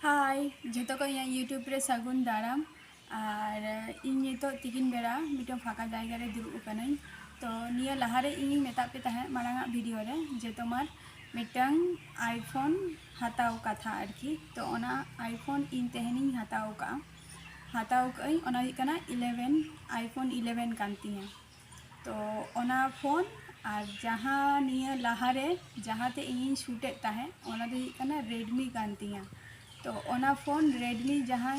हाय जो को यूट्यूब रे सगुन दाराम और इन नितो तिकिन बेड़ा मिटन फाका जायगा रे दुरुब कनाई तो निया लहारे इन मेता पे तहे मारांगा वीडियो रे जे तोमार मिटन आईफोन हताव कथा आरकी तो ओना आईफोन इन तेहनी हताव कई ओना ही कना 11 आईफोन 11 कांतिया तो ओना फोन और जहाँ निया लहारे जहाँ ते इन शूटे तहे ओना दो ही कना रेडमी कांतिया तो ओना फोन रेडमी जहाँ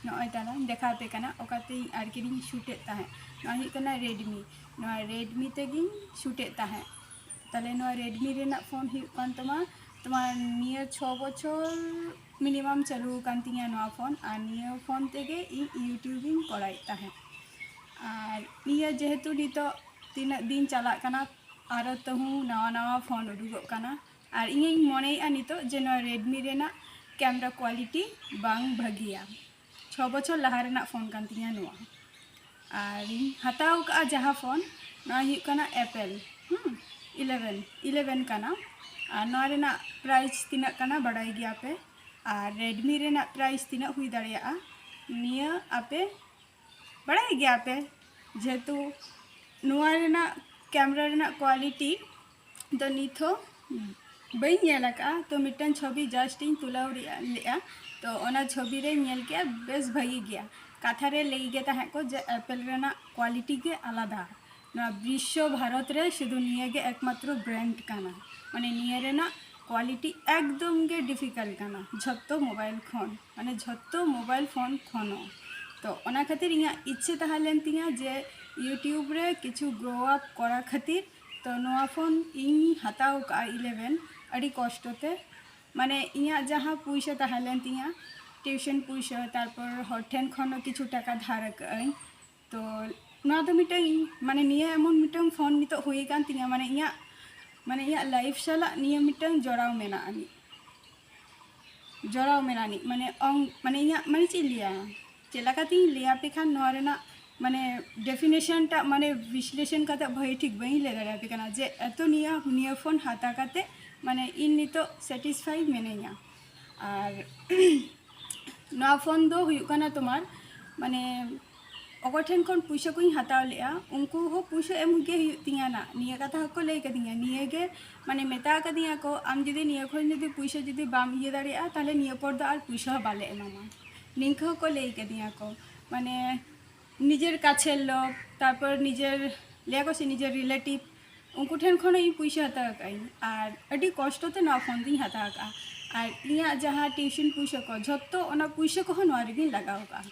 नॉय ताला देखाते कना ओकाते आरकिन शूटे ताहे नॉय कना रेडमी तेगिन शूटे ताहे ताले नो रेडमी रेना फोन ही कान तुम्हार नियर 6 बछर मिनिमाम चालू कांतिया नो फोन और नियर फोन तेगे यूट्यूबिंग कराई ताहे और निया जेहेतु नितो तीना दिन चला कना आरो तहु नवा नवा फोन उडुगो कना और इन मने नितो जे नो रेडमी रेना कैमरा क्वालिटी बांग भागिया 6 बछर लहा रेना फोन कान तिया नुआ और हताव का जहाँ फोन ना ही कना एप्पल 11 कना और ना रेना प्राइस तिना कना बड़ाई गया पे और रेडमी रेना प्राइस तिना हुई दाड़िया निया आपे बड़ाई गया पे जेहेतु नुआ रेना कैमरा रेना क्वालिटी तो निथो बई तो मिटन छवि जस्ट इन तुलाव लिया तो ओना छवि रे नेल के बेस भागी गया कथा रे लई गे ताहे को जे एप्पल रेना क्वालिटी के आलादा ना विश्व भारत रे शुधु निये गे एकमात्र ब्रांड काना माने निये रेना क्वालिटी एकदम गे डिफिकल्ट काना झत्तो मोबाइल फोन माने झत्तो मोबाइल फोन खोनो तो ओना खातिर इया इच्छे ताहलेन तिया जे यूट्यूब रे किछु ग्रो अप करा खातिर तो नोआ फोन इन हताव का 11 अड़ी कष्टते माने इया जहाँ पुइसा ताहलेन तिया टिउशन पुइसा तारपर हर ठेन खन किछु टाका धार कई तो ना तो मिटन माने निया एमन मिटन फोन नितो हुई कान तिया माने इया लाइफ साला निया मिटन जोड़ाव मेनानी माने अंग माने इया माने चिलिया चेलाकाती लिया पे खान नोआ रेना माने डेफिनेशन टा माने विश्लेषण करते भाई ठीक बई ले दाड़ा पे कना जे एतो निया फोन हाता काते माने इन नितो सेटिस्फाई मेनेया और नोआ फोन दो हुयु कना तुम्हार माने अगठेन खन पुइसा को हताव लिया उनको हो पुइसा एम गे तिया ना निया कथा को लई कदिया निया गे माने मेता कदिया को आम जदि निया खन जदि पुइसा जदि बाम इये दाड़िया ताले निया पर दो आर पुइसा बाले एमामा निंखा को लई कदिया को माने निजेर काछेर लोक तारपर निजेर लिया को से निजेर रिलेटिव उनको ठेन खन इन पुइसा हता काई और अड़ी कष्टते ना फोन दी हता का और इया जहाँ ट्यूशन पुइसा को झत्तो ओना पुइसा को नोआ रेगिन लगाव का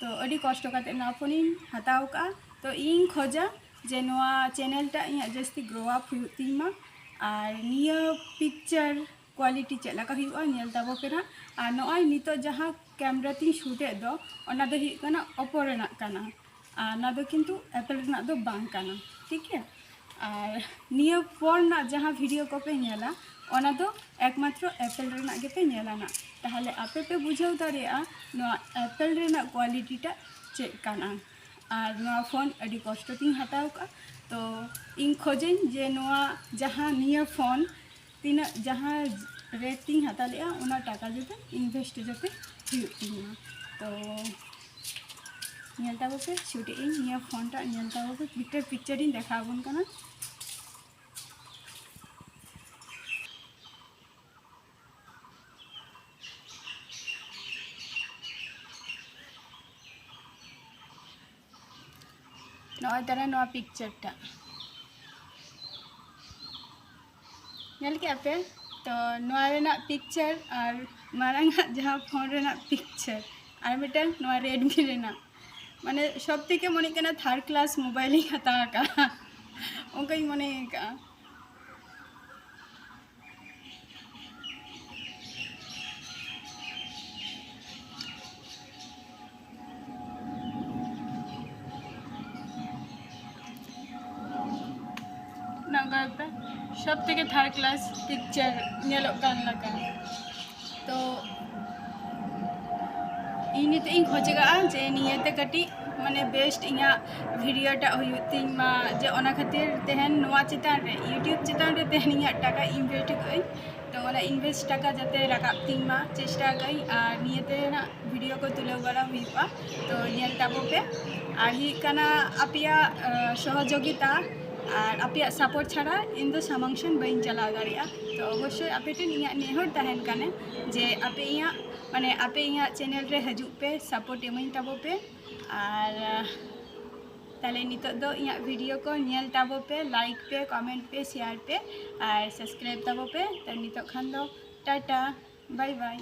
तो अड़ी कष्ट काते ना फोन इन हताव का तो इन खोजा जे नोआ चैनल टा इया जस्ती ग्रो अप हुयु तिमा और निया पिक्चर क्वालिटी चला का हुआ नेल ताबो पेना और नोय नितो जहाँ कैमरा ती शूटे दो ओना दो ही कना ओप्पो रेना कना और ना दो किंतु एप्पल रेना दो बांग कना ठीक है और निया फोन ना जहाँ वीडियो को पे नेला ओना दो एकमात्र एप्पल रेना गे पे नेला ना ताहले आपे पे बुझाव दाड़िया नो एप्पल रेना क्वालिटी टा चेक कना और नो फोन अड़ी कष्ट ती हताव का तो इन खोजें जे नोआ जहाँ निया फोन तीना जहाँ रेट ती हता लिया उना टाका जते इनवेस्ट जते हुयु तो नेलता पे शूटे इन निया फोन टा नेलता पे मिटर पिक्चर इन देखाबन कना नॉय तरह नोआ पिक्चर टा नेल के पे तो नोआ रेना पिक्चर और मारांगा जहाँ फोन रेना पिक्चर और मिटन नोआ रेडमी रेना माने सब थेके मने कना थर्ड क्लास मोबाइल ही हता का उनका ही मने का ना पे सब थेके थर्ड क्लास पिक्चर नेलो कान लगा तो इनिते इन खोजेगा जे नियते कटी माने बेस्ट इना वीडियो टा हुयुतिमा जे ओना खातिर तेहन नोआ चितान रे यूट्यूब चितान रे तेहन इया टाका इनवेस्ट कई तो ona invest टाका जाते राकाब तीन मा चेष्टा गई और नियते ना वीडियो को तुले बड़ा हुआ तो नियल ताबो पे और ही कना अपिया सहयोगिता और अपिया सपोर्ट छाड़ा इन दो सामांगसन बइन चला दाड़िया तो अवश्य आपे ठेन इया नेहर तहन कने जे आपे इया माने आपे इया चैनल रे हजु पे सपोर्ट एमइन ताबो पे और ताले नितो दो इया वीडियो को नेल ताबो पे लाइक पे कमेंट पे शेयर पे और सब्सक्राइब ताबो पे तो नितो खान दो टाटा बाय बाय।